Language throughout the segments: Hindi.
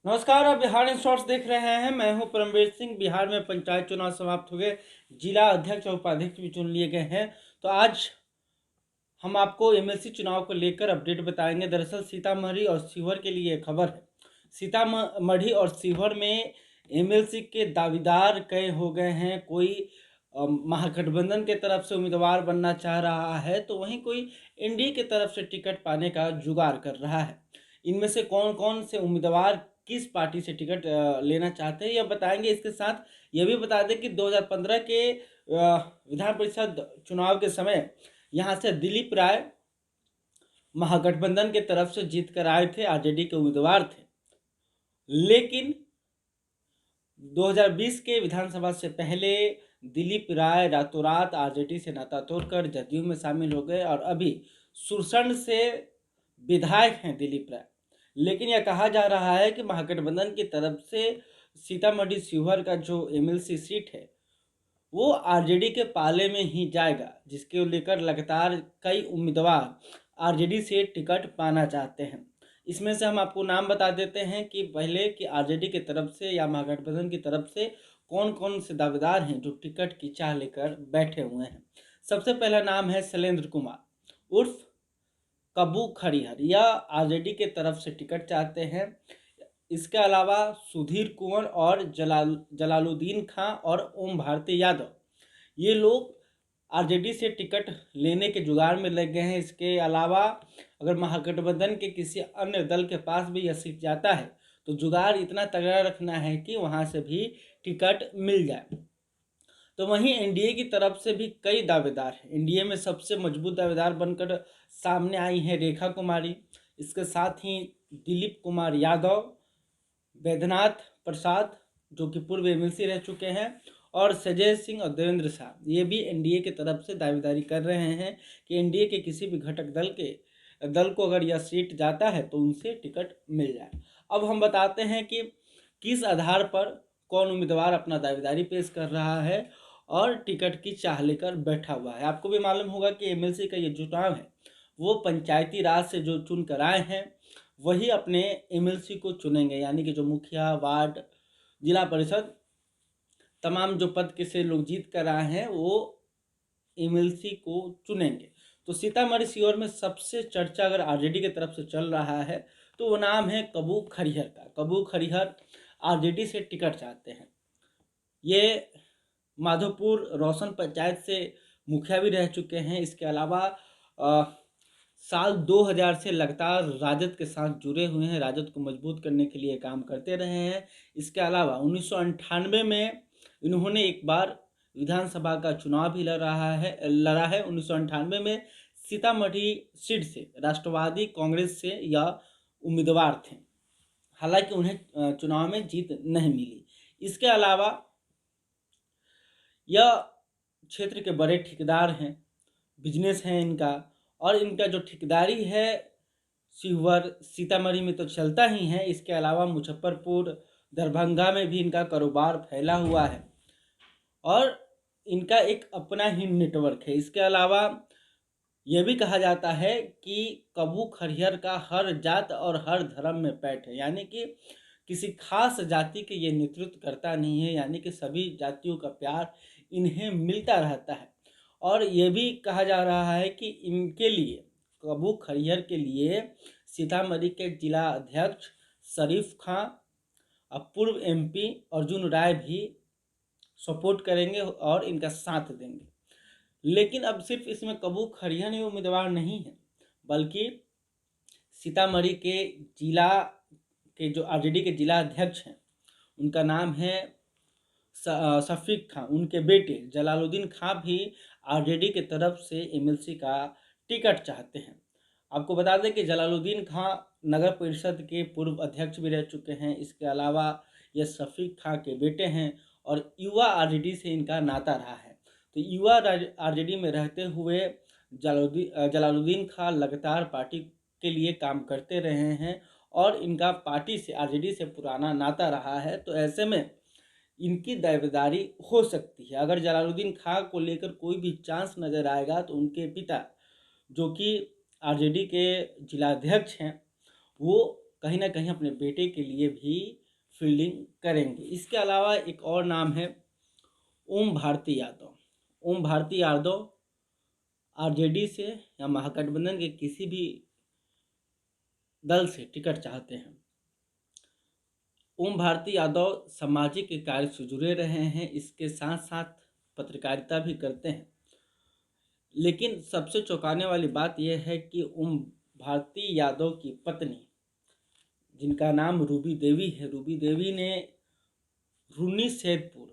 नमस्कार, आप बिहार इन शॉर्ट्स देख रहे हैं। मैं हूं परमवीर सिंह। बिहार में पंचायत चुनाव समाप्त हो गए, जिला अध्यक्ष और उपाध्यक्ष भी चुन लिए गए हैं। तो आज हम आपको एमएलसी चुनाव को लेकर अपडेट बताएंगे। दरअसल सीतामढ़ी और शिवहर के लिए खबर है। सीतामढ़ी और शिवहर में एमएलसी के दावेदार कई हो गए हैं। कोई महागठबंधन के तरफ से उम्मीदवार बनना चाह रहा है, तो वहीं कोई एनडीए की तरफ से टिकट पाने का जुगाड़ कर रहा है। इनमें से कौन कौन से उम्मीदवार किस पार्टी से टिकट लेना चाहते हैं, यह बताएंगे। इसके साथ यह भी बता दें कि 2015 के विधान परिषद चुनाव के समय यहाँ से दिलीप राय महागठबंधन के तरफ से जीत कर आए थे, आरजेडी के उम्मीदवार थे। लेकिन 2020 के विधानसभा से पहले दिलीप राय रातों रात आरजेडी से नाता तोड़कर जदयू में शामिल हो गए और अभी सुरसंड से विधायक हैं दिलीप राय। लेकिन यह कहा जा रहा है कि महागठबंधन की तरफ से सीतामढ़ी शिवहर का जो एमएलसी सीट है वो आरजेडी के पाले में ही जाएगा, जिसके लेकर लगातार कई उम्मीदवार आरजेडी से टिकट पाना चाहते हैं। इसमें से हम आपको नाम बता देते हैं कि पहले कि आरजेडी की तरफ से या महागठबंधन की तरफ से कौन कौन से दावेदार हैं जो टिकट की चाह लेकर बैठे हुए हैं। सबसे पहला नाम है शैलेंद्र कुमार उर्फ कबू खरिहर। यह आरजेडी के तरफ से टिकट चाहते हैं। इसके अलावा सुधीर कुंवर और जलालुद्दीन खां और ओम भारती यादव, ये लोग आरजेडी से टिकट लेने के जुगाड़ में लग गए हैं। इसके अलावा अगर महागठबंधन के किसी अन्य दल के पास भी यह सीट जाता है तो जुगाड़ इतना तगड़ा रखना है कि वहां से भी टिकट मिल जाए। तो वहीं एनडीए की तरफ से भी कई दावेदार हैं। एनडीए में सबसे मजबूत दावेदार बनकर सामने आई हैं रेखा कुमारी। इसके साथ ही दिलीप कुमार यादव, वैद्यनाथ प्रसाद जो कि पूर्व एमएलसी रह चुके हैं, और संजय सिंह और देवेंद्र शाह, ये भी एनडीए की तरफ से दावेदारी कर रहे हैं कि एनडीए के किसी भी घटक दल को अगर यह सीट जाता है तो उनसे टिकट मिल जाए। अब हम बताते हैं कि किस आधार पर कौन उम्मीदवार अपना दावेदारी पेश कर रहा है और टिकट की चाह लेकर बैठा हुआ है। आपको भी मालूम होगा कि एमएलसी का ये चुनाव है वो पंचायती राज से जो चुन कर आए हैं वही अपने एमएलसी को चुनेंगे, यानी कि जो मुखिया, वार्ड, जिला परिषद, तमाम जो पद के से लोग जीत कर आए हैं वो एमएलसी को चुनेंगे। तो सीतामढ़ी शिवहर में सबसे चर्चा अगर आरजेडी की तरफ से चल रहा है तो वो नाम है कबू खरिहर का। कबू खरिहर आरजेडी से टिकट चाहते हैं। ये माधोपुर रोशन पंचायत से मुखिया भी रह चुके हैं। इसके अलावा साल 2000 से लगातार राजद के साथ जुड़े हुए हैं, राजद को मजबूत करने के लिए काम करते रहे हैं। इसके अलावा 1998 में इन्होंने एक बार विधानसभा का चुनाव भी लड़ा है। 1998 में सीतामढ़ी सीट से राष्ट्रवादी कांग्रेस से यह उम्मीदवार थे, हालांकि उन्हें चुनाव में जीत नहीं मिली। इसके अलावा यह क्षेत्र के बड़े ठेकेदार हैं, बिजनेस है इनका, और इनका जो ठेकेदारी है शिवहर सीतामढ़ी में तो चलता ही है। इसके अलावा मुजफ्फरपुर, दरभंगा में भी इनका कारोबार फैला हुआ है और इनका एक अपना ही नेटवर्क है। इसके अलावा यह भी कहा जाता है कि कबू खरिहर का हर जात और हर धर्म में पैठ है, यानी कि किसी खास जाति के ये नेतृत्व करता नहीं है, यानी कि सभी जातियों का प्यार इन्हें मिलता रहता है। और ये भी कहा जा रहा है कि इनके लिए, कबू खरिहर के लिए, सीतामढ़ी के जिला अध्यक्ष शरीफ खां और पूर्व एमपी अर्जुन राय भी सपोर्ट करेंगे और इनका साथ देंगे। लेकिन अब सिर्फ इसमें कबू खरिहर ही उम्मीदवार नहीं है, बल्कि सीतामढ़ी के जिला के जो आरजेडी के जिला अध्यक्ष हैं उनका नाम है शफीक खां। उनके बेटे जलालुद्दीन खां भी आरजेडी की तरफ से एमएलसी का टिकट चाहते हैं। आपको बता दें कि जलालुद्दीन खां नगर परिषद के पूर्व अध्यक्ष भी रह चुके हैं। इसके अलावा ये शफीक खां के बेटे हैं और युवा आरजेडी से इनका नाता रहा है। तो युवा आरजेडी में रहते हुए जलालुद्दीन खां लगातार पार्टी के लिए काम करते रहे हैं और इनका पार्टी से, आरजेडी से पुराना नाता रहा है। तो ऐसे में इनकी दावेदारी हो सकती है। अगर जलालुद्दीन खां को लेकर कोई भी चांस नज़र आएगा तो उनके पिता जो कि आरजेडी के जिलाध्यक्ष हैं वो कहीं ना कहीं अपने बेटे के लिए भी फील्डिंग करेंगे। इसके अलावा एक और नाम है ओम भारती यादव। ओम भारती यादव आरजेडी से या महागठबंधन के किसी भी दल से टिकट चाहते हैं। ओम भारती यादव सामाजिक कार्य से जुड़े रहे हैं, इसके साथ साथ पत्रकारिता भी करते हैं। लेकिन सबसे चौंकाने वाली बात यह है कि ओम भारती यादव की पत्नी, जिनका नाम रूबी देवी है, रूबी देवी ने रूनी सैदपुर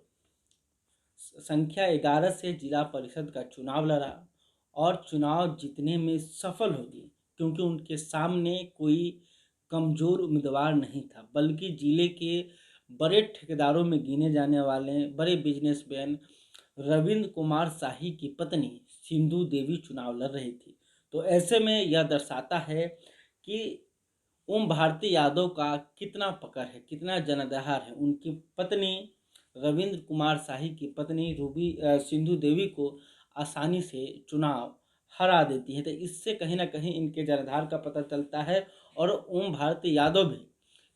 संख्या 11 से जिला परिषद का चुनाव लड़ा और चुनाव जीतने में सफल होगी, क्योंकि उनके सामने कोई कमज़ोर उम्मीदवार नहीं था, बल्कि जिले के बड़े ठेकेदारों में गिने जाने वाले बड़े बिजनेसमैन रविंद्र कुमार शाही की पत्नी सिंधु देवी चुनाव लड़ रही थी। तो ऐसे में यह दर्शाता है कि ओम भारती यादव का कितना पकड़ है, कितना जनाधार है। उनकी पत्नी रविंद्र कुमार शाही की पत्नी सिंधु देवी को आसानी से चुनाव हरा देती है। तो इससे कहीं ना कहीं इनके जनाधार का पता चलता है और ओम भारती यादव भी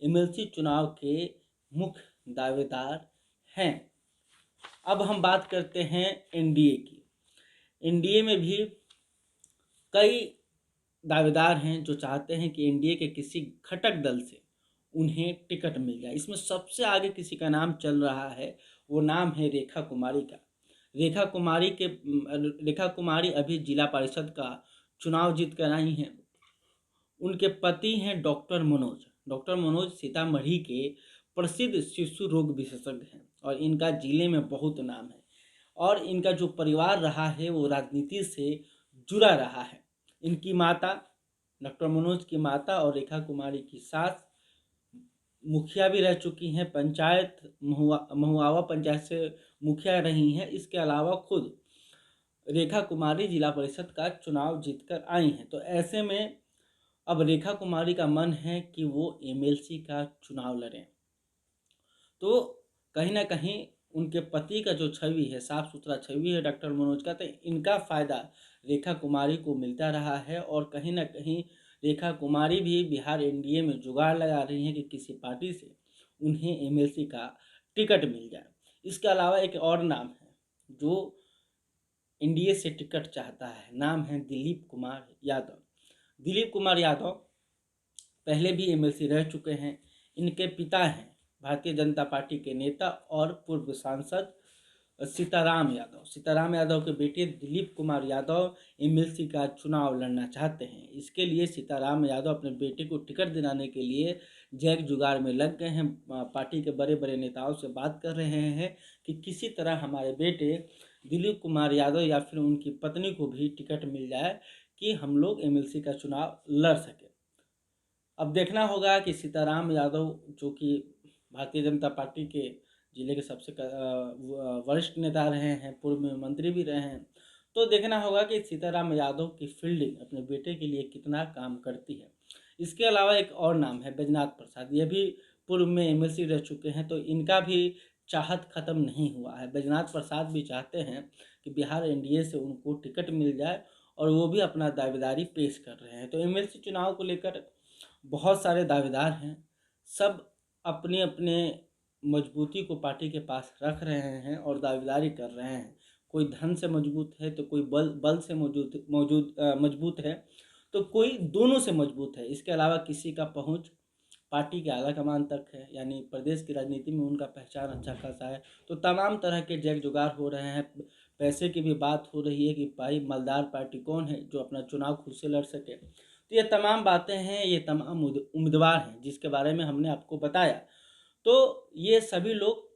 एमएलसी चुनाव के मुख्य दावेदार हैं। अब हम बात करते हैं एनडीए की। एनडीए में भी कई दावेदार हैं जो चाहते हैं कि एनडीए के किसी घटक दल से उन्हें टिकट मिल जाए। इसमें सबसे आगे किसी का नाम चल रहा है, वो नाम है रेखा कुमारी का। रेखा कुमारी अभी जिला परिषद का चुनाव जीत कर आई हैं। उनके पति हैं डॉक्टर मनोज। डॉक्टर मनोज सीतामढ़ी के प्रसिद्ध शिशु रोग विशेषज्ञ हैं और इनका जिले में बहुत नाम है और इनका जो परिवार रहा है वो राजनीति से जुड़ा रहा है। इनकी माता, डॉक्टर मनोज की माता और रेखा कुमारी की सास मुखिया भी रह चुकी हैं, पंचायत महुआवा पंचायत से मुखिया रही हैं। इसके अलावा खुद रेखा कुमारी जिला परिषद का चुनाव जीतकर आई हैं। तो ऐसे में अब रेखा कुमारी का मन है कि वो एमएलसी का चुनाव लड़ें। तो कहीं ना कहीं उनके पति का जो छवि है, साफ सुथरा छवि है डॉक्टर मनोज का, तो इनका फ़ायदा रेखा कुमारी को मिलता रहा है और कहीं ना कहीं रेखा कुमारी भी बिहार एनडीए में जुगाड़ लगा रही हैं कि किसी पार्टी से उन्हें एमएलसी का टिकट मिल जाए। इसके अलावा एक और नाम है जो एनडीए से टिकट चाहता है, नाम है दिलीप कुमार यादव। दिलीप कुमार यादव पहले भी एमएलसी रह चुके हैं। इनके पिता हैं भारतीय जनता पार्टी के नेता और पूर्व सांसद सीताराम यादव। सीताराम यादव के बेटे दिलीप कुमार यादव एमएलसी का चुनाव लड़ना चाहते हैं। इसके लिए सीताराम यादव अपने बेटे को टिकट दिलाने के लिए जैक जुगाड़ में लग गए हैं। पार्टी के बड़े बड़े नेताओं से बात कर रहे हैं कि किसी तरह हमारे बेटे दिलीप कुमार यादव या फिर उनकी पत्नी को भी टिकट मिल जाए कि हम लोग एमएलसी का चुनाव लड़ सकें। अब देखना होगा कि सीताराम यादव जो कि भारतीय जनता पार्टी के जिले के सबसे वरिष्ठ नेता रहे हैं, पूर्व में मंत्री भी रहे हैं, तो देखना होगा कि सीताराम यादव की फील्डिंग अपने बेटे के लिए कितना काम करती है। इसके अलावा एक और नाम है बैजनाथ प्रसाद। ये भी पूर्व में एमएलसी रह चुके हैं, तो इनका भी चाहत ख़त्म नहीं हुआ है। बैजनाथ प्रसाद भी चाहते हैं कि बिहार एनडीए से उनको टिकट मिल जाए और वो भी अपना दावेदारी पेश कर रहे हैं। तो एमएलसी चुनाव को लेकर बहुत सारे दावेदार हैं, सब अपने अपने मजबूती को पार्टी के पास रख रहे हैं और दावेदारी कर रहे हैं। कोई धन से मजबूत है तो कोई बल से मजबूत है, तो कोई दोनों से मजबूत है। इसके अलावा किसी का पहुंच पार्टी के आला कमान तक है, यानी प्रदेश की राजनीति में उनका पहचान अच्छा खासा है। तो तमाम तरह के जैक जुगाड़ हो रहे हैं। पैसे की भी बात हो रही है कि भाई मालदार पार्टी कौन है जो अपना चुनाव खुद से लड़ सके। तो ये तमाम बातें हैं, ये तमाम उम्मीदवार हैं जिसके बारे में हमने आपको बताया। तो ये सभी लोग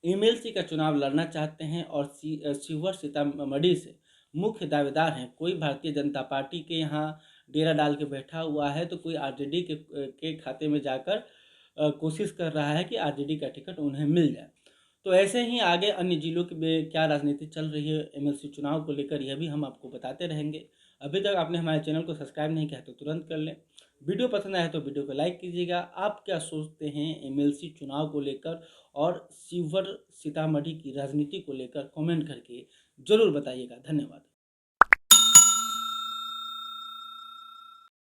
एमएलसी का चुनाव लड़ना चाहते हैं और शिवहर सीतामढ़ी से मुख्य दावेदार हैं। कोई भारतीय जनता पार्टी के यहाँ डेरा डाल के बैठा हुआ है, तो कोई आरजेडी के खाते में जाकर कोशिश कर रहा है कि आरजेडी का टिकट उन्हें मिल जाए। तो ऐसे ही आगे अन्य जिलों में क्या राजनीति चल रही है एमएलसी चुनाव को लेकर, यह भी हम आपको बताते रहेंगे। अभी तक आपने हमारे चैनल को सब्सक्राइब नहीं किया तो तुरंत कर लें। वीडियो पसंद आए तो वीडियो को लाइक कीजिएगा। आप क्या सोचते हैं एमएलसी चुनाव को लेकर और शिवहर सीतामढ़ी की राजनीति को लेकर, कमेंट करके ज़रूर बताइएगा। धन्यवाद।